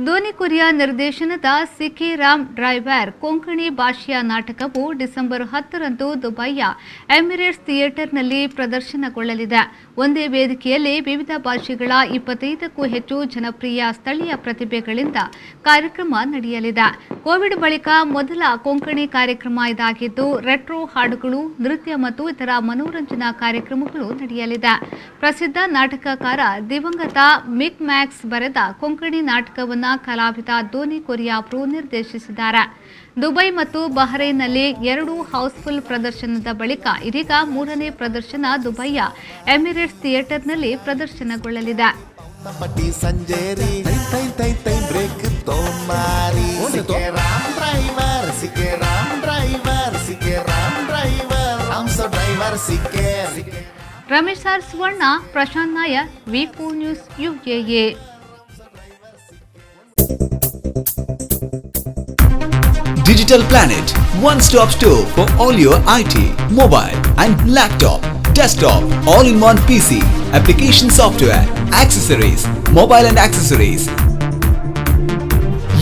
Dhoni Korea ನಿರ್ದೇಶನದ C K Ram driver Konkani ಭಾಷೆಯ ನಾಟಕವು December 10ರಂದು ದುಬೈಯ Emirates ಥಿಯೇಟರ್ನಲ್ಲಿ ಪ್ರದರ್ಶನಗೊಳ್ಳಲಿದೆ. ಒಂದೇ ವೇದಿಕೆಯಲ್ಲಿ ವಿವಿಧ ಭಾಷೆಗಳ 25ಕ್ಕೂ ಹೆಚ್ಚು ಜನಪ್ರಿಯ ಸ್ಥಳೀಯ ಪ್ರತಿಭೆಗಳಿಂದ ಕಾರ್ಯಕ್ರಮ ನಡೆಯಲಿದೆ. ಕೋವಿಡ್ ಬಳಿಕ ಮೊದಲ ಕೊಂಕಣಿ ಕಾರ್ಯಕ್ರಮ ಇದಾಗಿದ್ದು, ರೆಟ್ರೋ ಹಾಡುಗಳು, ನೃತ್ಯ ಮತ್ತು ಇತರ ಮನೋರಂಜನಾ ಕಾರ್ಯಕ್ರಮಗಳು ನಡೆಯಲಿದೆ. ಪ್ರಸಿದ್ಧ ನಾಟಕಕಾರ ದಿವಂಗತ ಮಿಕ್ ಮ್ಯಾಕ್ಸ್ ಬರೆದ ಕೊಂಕಣಿ ನಾಟಕವನ್ನು ಕಲಾವಿದ ದೋನಿ ಕೊರಿಯಾ ಅವರು ನಿರ್ದೇಶಿಸಿದ್ದಾರೆ. ದುಬೈ ಮತ್ತು ಬಹ್ರೈನ್ನಲ್ಲಿ 2 ಹೌಸ್ಫುಲ್ ಪ್ರದರ್ಶನದ ಬಳಿಕ ಇದೀಗ 3ನೇ ಪ್ರದರ್ಶನ ದುಬೈಯ ಎಮಿರೇಟ್ಸ್ ಥಿಯೇಟರ್ನಲ್ಲಿ ಪ್ರದರ್ಶನಗೊಳ್ಳಲಿದೆ. ರಮೇಶ್ ಆರ್ ಸುವರ್ಣ, ಪ್ರಶಾಂತ್ ನಾಯರ್, ವಿ4 news, UAE. Digital Planet, one-stop store for all your IT, mobile and laptop, desktop, all-in-one PC, application software, accessories, mobile and accessories.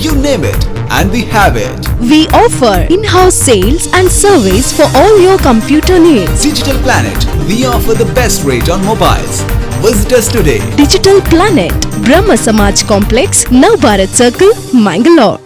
You name it and we have it. We offer in-house sales and service for all your computer needs. Digital Planet, we offer the best rate on mobiles. Visit us today. Digital Planet, Brahma Samaj Complex, Navbharat Circle, Mangalore.